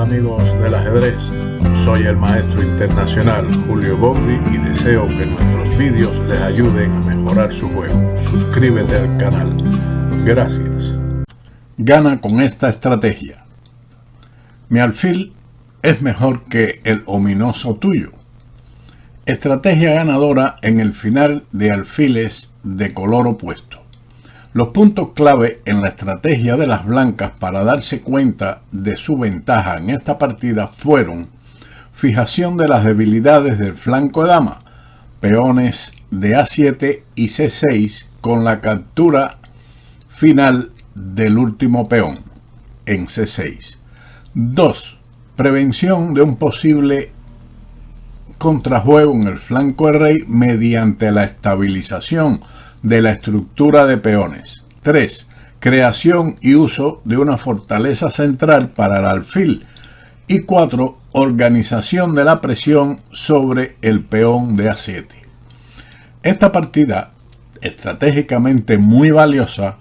amigos del ajedrez, soy el maestro internacional Julio Bombri y deseo que nuestros vídeos les ayuden a mejorar su juego. Suscríbete al canal. Gracias. Gana con esta estrategia. Mi alfil es mejor que el ominoso tuyo. Estrategia ganadora en el final de alfiles de color opuesto. Los puntos clave en la estrategia de las blancas para darse cuenta de su ventaja en esta partida fueron fijación de las debilidades del flanco de dama, peones de A7 y C6 con la captura final del último peón en C6. 2. Prevención de un posible contrajuego en el flanco de rey mediante la estabilización de la estructura de peones. 3. Creación y uso de una fortaleza central para el alfil. Y 4. Organización de la presión sobre el peón de A7. Esta partida, estratégicamente muy valiosa,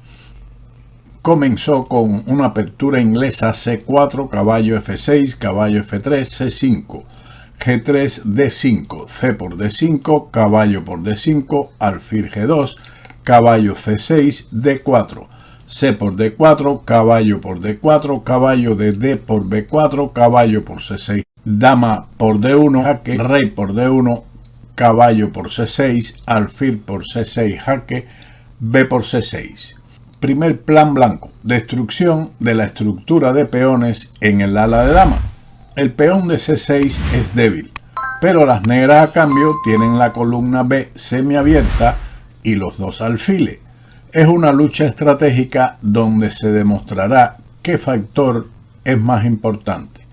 comenzó con una apertura inglesa C4, caballo F6, caballo F3, C5, G3, D5, C por D5, caballo por D5, alfil G2, caballo C6, D4, C por D4, caballo por D4, caballo de D por B4, caballo por C6, dama por D1, jaque, rey por D1, caballo por C6, alfil por C6, jaque, B por C6. Primer plan blanco, destrucción de la estructura de peones en el ala de dama. El peón de C6 es débil, pero las negras a cambio tienen la columna B semiabierta y los dos alfiles. Es una lucha estratégica donde se demostrará qué factor es más importante.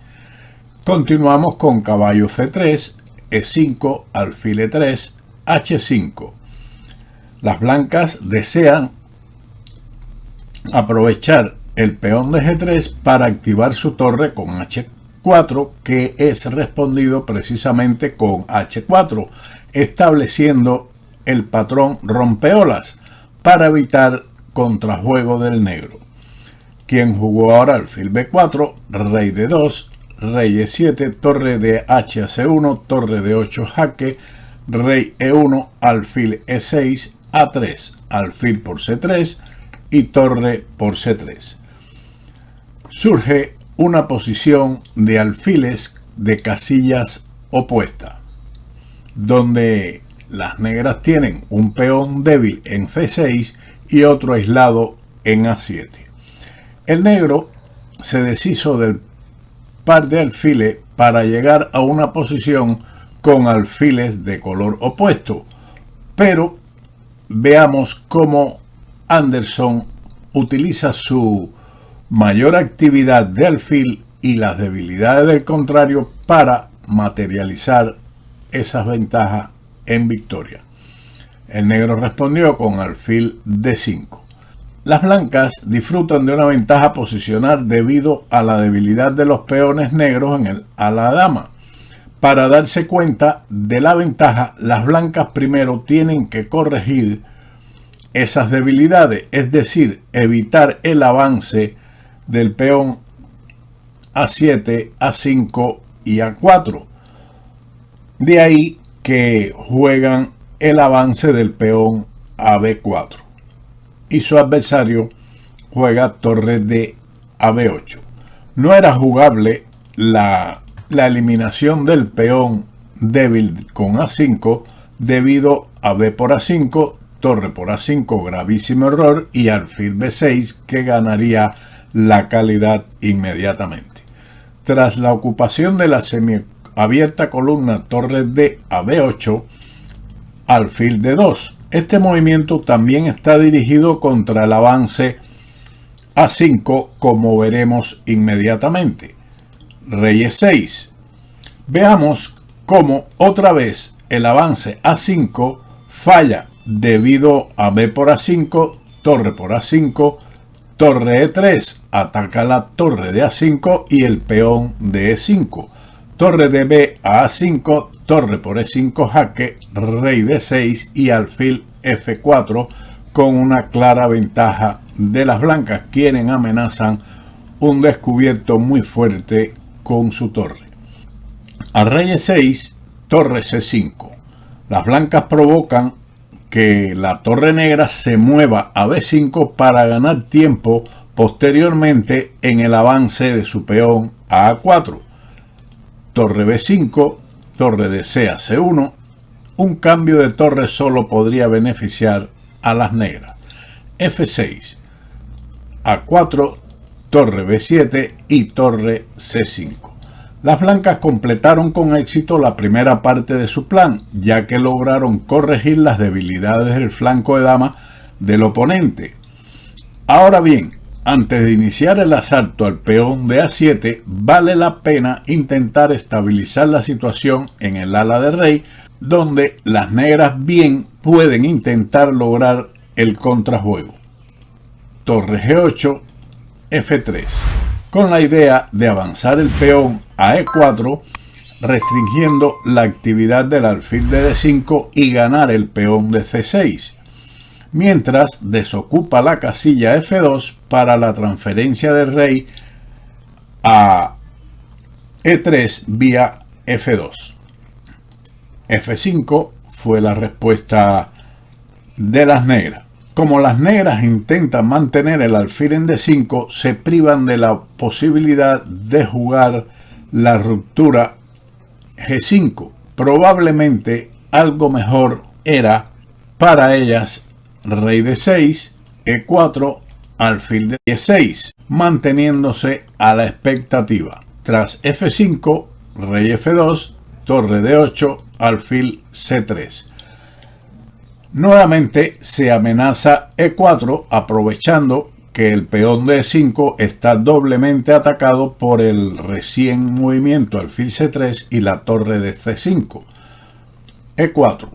Continuamos con caballo C3, E5, alfil E3, H5. Las blancas desean aprovechar el peón de G3 para activar su torre con H4, que es respondido precisamente con H4, estableciendo el patrón rompeolas para evitar contrajuego del negro, quien jugó ahora alfil B4, rey D2, rey E7, torre de H a C1, torre de 8 jaque, rey E1, alfil E6, A3, alfil por C3 y torre por C3. Surge una posición de alfiles de casillas opuesta, donde las negras tienen un peón débil en C6 y otro aislado en A7. El negro se deshizo del par de alfiles para llegar a una posición con alfiles de color opuesto, pero veamos cómo Anderson utiliza su mayor actividad de alfil y las debilidades del contrario para materializar esas ventajas en victoria. El negro respondió con alfil D5. Las blancas disfrutan de una ventaja posicional debido a la debilidad de los peones negros en el ala dama. Para darse cuenta de la ventaja, las blancas primero tienen que corregir esas debilidades, es decir, evitar el avance del peón A7, A5 y A4. De ahí que juegan el avance del peón a B4 y su adversario juega torre de a B8. No era jugable la eliminación del peón débil con A5 debido a B por A5, torre por A5, gravísimo error, y alfil B6 que ganaría la calidad inmediatamente. Tras la ocupación de la semiabierta columna torre D a B8, alfil D2. Este movimiento también está dirigido contra el avance A5, como veremos inmediatamente. Rey E6. Veamos cómo otra vez el avance A5 falla debido a B por A5, torre por A5, torre E3, ataca la torre de A5 y el peón de E5. Torre de B a A5, torre por E5 jaque, rey D6 y alfil F4 con una clara ventaja de las blancas, quienes amenazan un descubierto muy fuerte con su torre. A rey E6, torre C5. Las blancas provocan que la torre negra se mueva a B5 para ganar tiempo posteriormente en el avance de su peón a A4. Torre B5, torre de C a C1. Un cambio de torre solo podría beneficiar a las negras. F6, A4, torre B7 y torre C5. Las blancas completaron con éxito la primera parte de su plan, ya que lograron corregir las debilidades del flanco de dama del oponente. Ahora bien, antes de iniciar el asalto al peón de A7, vale la pena intentar estabilizar la situación en el ala de rey, donde las negras bien pueden intentar lograr el contrajuego. Torre G8, F3. Con la idea de avanzar el peón a E4, restringiendo la actividad del alfil de D5 y ganar el peón de C6, mientras desocupa la casilla F2 para la transferencia del rey a E3 vía F2. F5 fue la respuesta de las negras. Como las negras intentan mantener el alfil en D5, se privan de la posibilidad de jugar la ruptura G5. Probablemente algo mejor era para ellas rey D6, E4, alfil de E6, manteniéndose a la expectativa. Tras F5, rey F2, torre D8, alfil C3. Nuevamente se amenaza E4 aprovechando que el peón de E5 está doblemente atacado por el recién movimiento alfil C3 y la torre de C5. E4.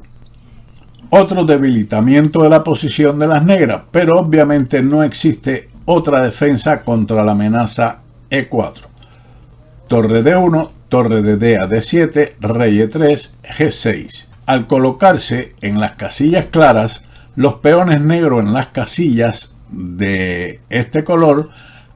Otro debilitamiento de la posición de las negras, pero obviamente no existe otra defensa contra la amenaza E4. Torre D1, torre de D a D7, rey E3, G6. Al colocarse en las casillas claras, los peones negros en las casillas de este color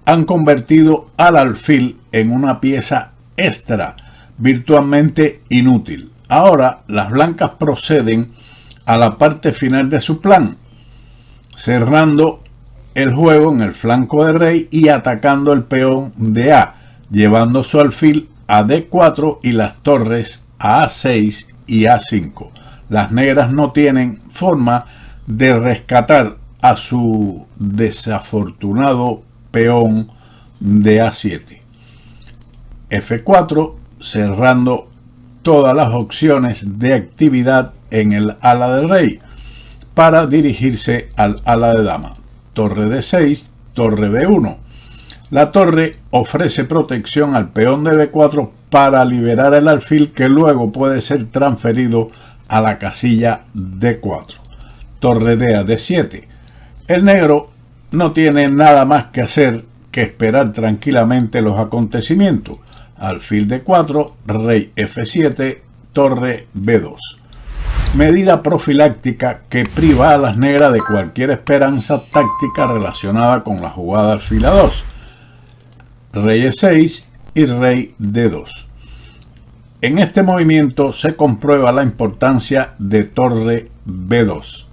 han convertido al alfil en una pieza extra, virtualmente inútil. Ahora las blancas proceden a la parte final de su plan, cerrando el juego en el flanco de rey y atacando el peón de A, llevando su alfil a D4 y las torres a A6 y A5. Las negras no tienen forma de rescatar a su desafortunado peón de A7. F4, cerrando todas las opciones de actividad en el ala del rey para dirigirse al ala de dama. Torre D6, torre B1. La torre ofrece protección al peón de B4 para liberar el alfil que luego puede ser transferido a la casilla D4. Torre D a D7. El negro no tiene nada más que hacer que esperar tranquilamente los acontecimientos. Alfil D4, rey F7, torre B2. Medida profiláctica que priva a las negras de cualquier esperanza táctica relacionada con la jugada alfil A2. Rey E6 y rey D2. En este movimiento se comprueba la importancia de torre B2.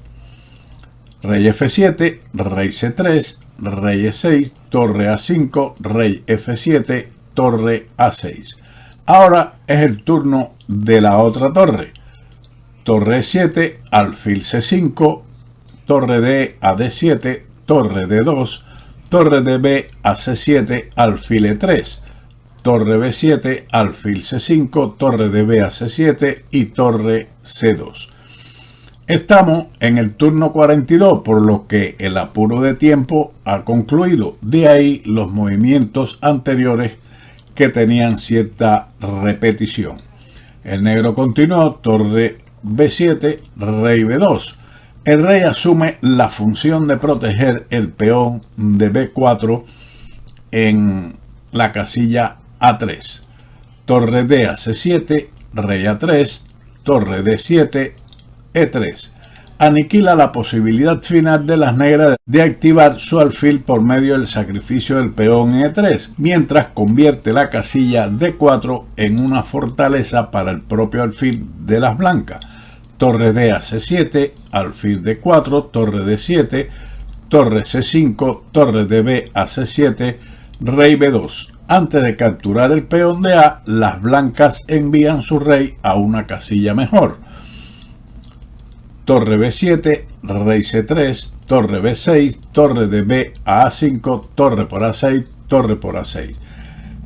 Rey F7, rey C3, rey E6, torre A5, rey F7, torre A6. Ahora es el turno de la otra torre. Torre E7, alfil C5, torre D a D7, torre D2, torre de B a C7, alfil E3, torre B7, alfil C5, torre de B a C7 y torre C2. Estamos en el turno 42, por lo que el apuro de tiempo ha concluido. De ahí los movimientos anteriores que tenían cierta repetición. El negro continuó, torre B7, rey B2. El rey asume la función de proteger el peón de B4 en la casilla A3. Torre D a C7, rey A3, torre D7, E3. aniquila la posibilidad final de las negras de activar su alfil por medio del sacrificio del peón E3, mientras convierte la casilla D4 en una fortaleza para el propio alfil de las blancas. Torre D a C7, alfil D4, torre D7, torre C5, torre DB a C7, rey B2. Antes de capturar el peón de A, las blancas envían su rey a una casilla mejor. Torre B7, rey C3, torre B6, torre de B a A5, torre por A6, torre por A6.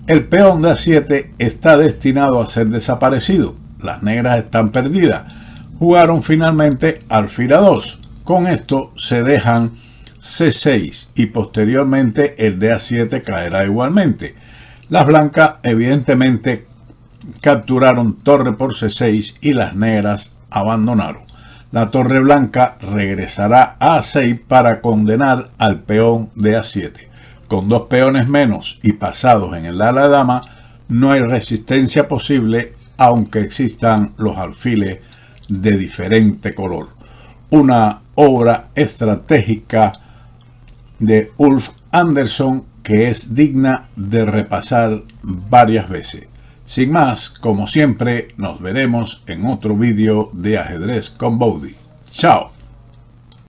El peón de A7 está destinado a ser desaparecido. Las negras están perdidas. Jugaron finalmente alfil A2. Con esto se dejan C6 y posteriormente el de A7 caerá igualmente. Las blancas evidentemente capturaron torre por C6 y las negras abandonaron. La torre blanca regresará a A6 para condenar al peón de A7. Con dos peones menos y pasados en el ala de dama, no hay resistencia posible, aunque existan los alfiles de diferente color. Una obra estratégica de Ulf Andersson que es digna de repasar varias veces. Sin más, como siempre, nos veremos en otro vídeo de Ajedrez con Bowdy. ¡Chao!